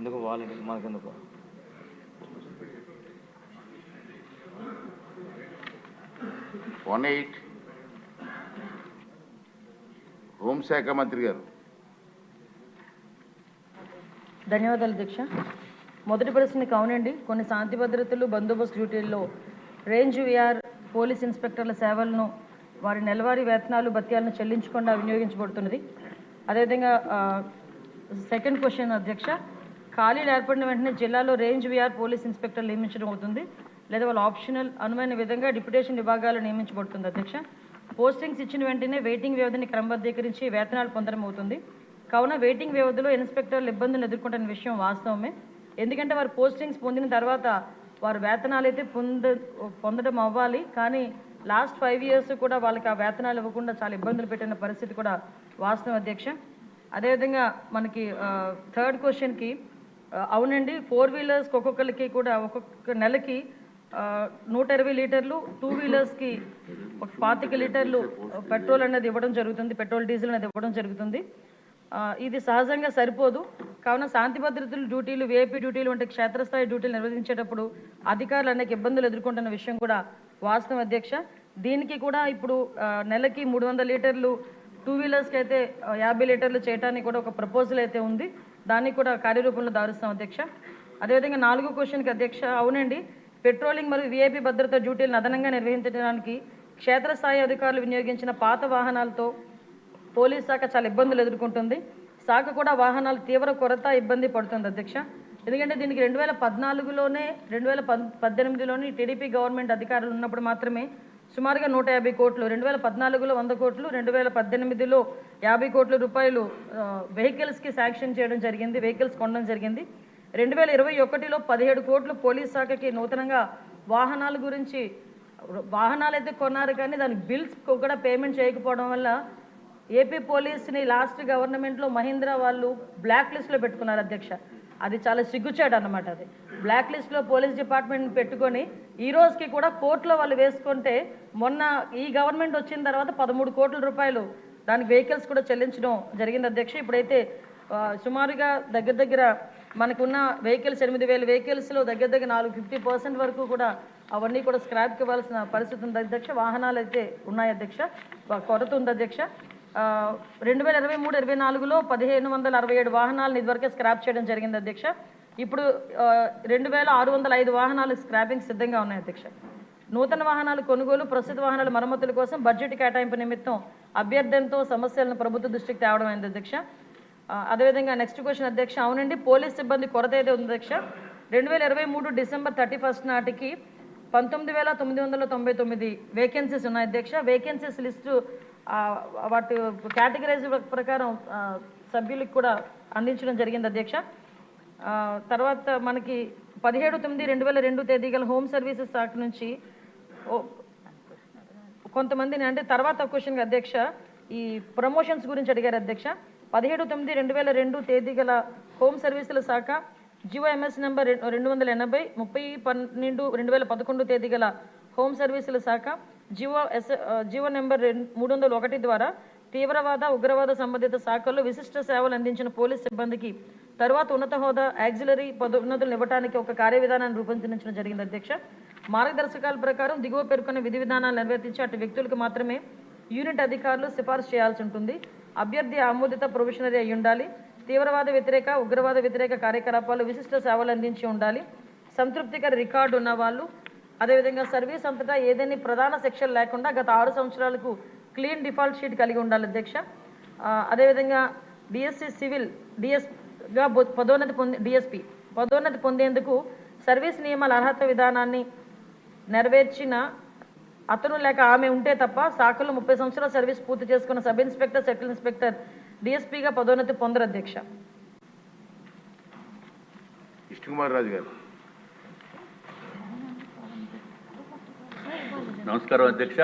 ఎందుకు వాళ్ళకి మాకెందుకు? హోంశాఖ మంత్రి గారు. ధన్యవాదాలు అధ్యక్ష. మొదటి ప్రశ్నకి అవునండి, కొన్ని శాంతి భద్రతలు బందోబస్తు డ్యూటీల్లో రేంజ్ విఆర్ పోలీస్ ఇన్స్పెక్టర్ల సేవలను వారి నెలవారీ వేతనాలు భత్యాలను చెల్లించకుండా వినియోగించబడుతున్నది. అదేవిధంగా సెకండ్ క్వశ్చన్ అధ్యక్ష, ఖాళీలు ఏర్పడిన వెంటనే జిల్లాలో రేంజ్ విఆర్ పోలీస్ ఇన్స్పెక్టర్లు నియమించడం అవుతుంది లేదా వాళ్ళు ఆప్షనల్ అనువైన విధంగా డిప్యుటేషన్ విభాగాలు నియమించబడుతుంది అధ్యక్ష. పోస్టింగ్స్ ఇచ్చిన వెంటనే వెయిటింగ్ వ్యవధిని క్రమబద్ధీకరించి వేతనాలు పొందడం అవుతుంది. కావున వెయిటింగ్ వ్యవధిలో ఇన్స్పెక్టర్లు ఇబ్బందులు ఎదుర్కొంటున్న విషయం వాస్తవమే. ఎందుకంటే వారు పోస్టింగ్స్ పొందిన తర్వాత వారు వేతనాలు అయితే పొందడం అవ్వాలి, కానీ లాస్ట్ 5 years కూడా వాళ్ళకి ఆ వేతనాలు ఇవ్వకుండా చాలా ఇబ్బందులు పెట్టిన పరిస్థితి కూడా వాస్తవం అధ్యక్ష. అదేవిధంగా మనకి థర్డ్ క్వశ్చన్కి అవునండి, 4 wheelers ఒక్కొక్కరికి కూడా ఒక్కొక్క నెలకి 120 లీటర్లు, 2 wheelersకి 25 లీటర్లు పెట్రోల్ అనేది ఇవ్వడం జరుగుతుంది, పెట్రోల్ డీజిల్ అనేది ఇవ్వడం జరుగుతుంది. ఇది సహజంగా సరిపోదు. కావున శాంతి భద్రతలు డ్యూటీలు, విఐపీ డ్యూటీలు వంటి క్షేత్రస్థాయి డ్యూటీలు నిర్వహించేటప్పుడు అధికారులు అనేక ఇబ్బందులు ఎదుర్కొంటున్న విషయం కూడా వాస్తవం అధ్యక్ష. దీనికి కూడా ఇప్పుడు నెలకి 300 లీటర్లు, 2 wheelersకి అయితే 50 లీటర్లు చేయడానికి కూడా ఒక ప్రపోజల్ అయితే ఉంది. దానికి కూడా కార్యరూపంలో దారుస్తాం అధ్యక్ష. అదేవిధంగా 4వ క్వశ్చన్కి అధ్యక్ష, అవునండి, పెట్రోలింగ్ మరియు విఐపీ భద్రతా డ్యూటీలను అదనంగా నిర్వహించడానికి క్షేత్రస్థాయి అధికారులు వినియోగించిన పాత వాహనాలతో పోలీస్ శాఖ చాలా ఇబ్బందులు ఎదుర్కొంటుంది. శాఖ కూడా వాహనాలు తీవ్ర కొరత ఇబ్బంది పడుతుంది అధ్యక్ష. ఎందుకంటే దీనికి 2014లోనే 2018లోని టీడీపీ గవర్నమెంట్ అధికారులు ఉన్నప్పుడు మాత్రమే సుమారుగా 150 కోట్లు, 2014లో 100 కోట్లు, 2018లో 50 కోట్ల రూపాయలు వెహికల్స్కి శాంక్షన్ చేయడం జరిగింది, వెహికల్స్ కొనడం జరిగింది. 2021లో 17 కోట్లు పోలీస్ శాఖకి నూతనంగా వాహనాల గురించి, వాహనాలు అయితే కొన్నారు కానీ దానికి బిల్స్ కూడా పేమెంట్ చేయకపోవడం వల్ల ఏపీ పోలీస్ని లాస్ట్ గవర్నమెంట్లో మహీంద్రా వాళ్ళు బ్లాక్ లిస్ట్లో పెట్టుకున్నారు అధ్యక్ష. అది చాలా సిగ్గుచేటు అన్నమాట. అది బ్లాక్ లిస్ట్లో పోలీస్ డిపార్ట్మెంట్ పెట్టుకొని ఈ రోజుకి కూడా కోర్టులో వాళ్ళు వేసుకుంటే, మొన్న ఈ గవర్నమెంట్ వచ్చిన తర్వాత 13 కోట్ల రూపాయలు దానికి వెహికల్స్ కూడా చెల్లించడం జరిగింది అధ్యక్ష. ఇప్పుడైతే సుమారుగా దగ్గర మనకున్న వెహికల్స్ 8,000 వెహికల్స్లో దగ్గర 50% వరకు కూడా అవన్నీ కూడా స్క్రాప్కి ఇవ్వాల్సిన పరిస్థితి ఉంది అధ్యక్ష. వాహనాలు అయితే ఉన్నాయి అధ్యక్ష, కొరత ఉంది అధ్యక్ష. 2023-24లో 1,567 వాహనాలను ఇదివరకే స్క్రాప్ చేయడం జరిగింది అధ్యక్ష. ఇప్పుడు 2,605 వాహనాలు స్క్రాపింగ్ సిద్ధంగా ఉన్నాయి అధ్యక్ష. నూతన వాహనాలు కొనుగోలు, ప్రస్తుత వాహనాల మరమ్మతుల కోసం బడ్జెట్ కేటాయింపు నిమిత్తం అభ్యర్థనతో సమస్యలను ప్రభుత్వ దృష్టికి తేవడం అయింది అధ్యక్ష. అదేవిధంగా నెక్స్ట్ క్వశ్చన్ అధ్యక్ష, అవునండి, పోలీస్ సిబ్బంది కొరత అయితే ఉంది అధ్యక్ష. 2023 December 31 నాటికి 19,999 వేకెన్సీస్ ఉన్నాయి అధ్యక్ష. వేకెన్సీస్ లిస్టు వాటి కేటగిరైజ్ ప్రకారం సభ్యులకు కూడా అందించడం జరిగింది అధ్యక్ష. తర్వాత మనకి 17/9/2002 తేదీ గల హోమ్ సర్వీసెస్ శాఖ నుంచి కొంతమందిని, అంటే తర్వాత క్వశ్చన్ అధ్యక్ష, ఈ ప్రమోషన్స్ గురించి అడిగారు అధ్యక్ష. 17/9/2002 తేదీ గల హోమ్ సర్వీసుల శాఖ జిఓఎంఎస్ నెంబర్ 280, 30/12/2011 తేదీ గల హోమ్ సర్వీసుల శాఖ జిఓ నెంబర్ 301 ద్వారా తీవ్రవాద, ఉగ్రవాద సంబంధిత శాఖల్లో విశిష్ట సేవలు అందించిన పోలీస్ సిబ్బందికి తర్వాత ఉన్నత హోదా, యాక్సిలరీ పదోన్నతులను ఇవ్వడానికి ఒక కార్యవిధానాన్ని రూపొందించడం జరిగింది అధ్యక్ష. మార్గదర్శకాల ప్రకారం దిగువ పేర్కొన్న విధి విధానాలు నిర్వర్తించి అటు వ్యక్తులకు మాత్రమే యూనిట్ అధికారులు సిఫార్సు చేయాల్సి ఉంటుంది. అభ్యర్థి ఆమోదిత ప్రొఫెషనరీ అయి ఉండాలి. తీవ్రవాద వ్యతిరేక, ఉగ్రవాద వ్యతిరేక కార్యకలాపాలు విశిష్ట సేవలు అందించి ఉండాలి. సంతృప్తికర రికార్డు ఉన్నవాళ్ళు, అదేవిధంగా సర్వీస్ అంతటా ఏదైనా ప్రధాన సెక్షన్ లేకుండా గత 6 సంవత్సరాలకు క్లీన్ డిఫాల్ట్ షీట్ కలిగి ఉండాలి అధ్యక్ష. అదేవిధంగా డిఎస్సి సివిల్ డిఎస్గా డిఎస్పి పదోన్నతి పొందేందుకు సర్వీస్ నియమాల అర్హత విధానాన్ని నెరవేర్చిన అతను లేక ఆమె ఉంటే తప్ప శాఖలో 30 సంవత్సరాల సర్వీస్ పూర్తి చేసుకున్న సబ్ ఇన్స్పెక్టర్, సెటిల్ ఇన్స్పెక్టర్ డిఎస్పీగా పదోన్నతి పొందరు అధ్యక్ష. కృష్ణకుమార్ రాజు గారు. నమస్కారం అధ్యక్ష.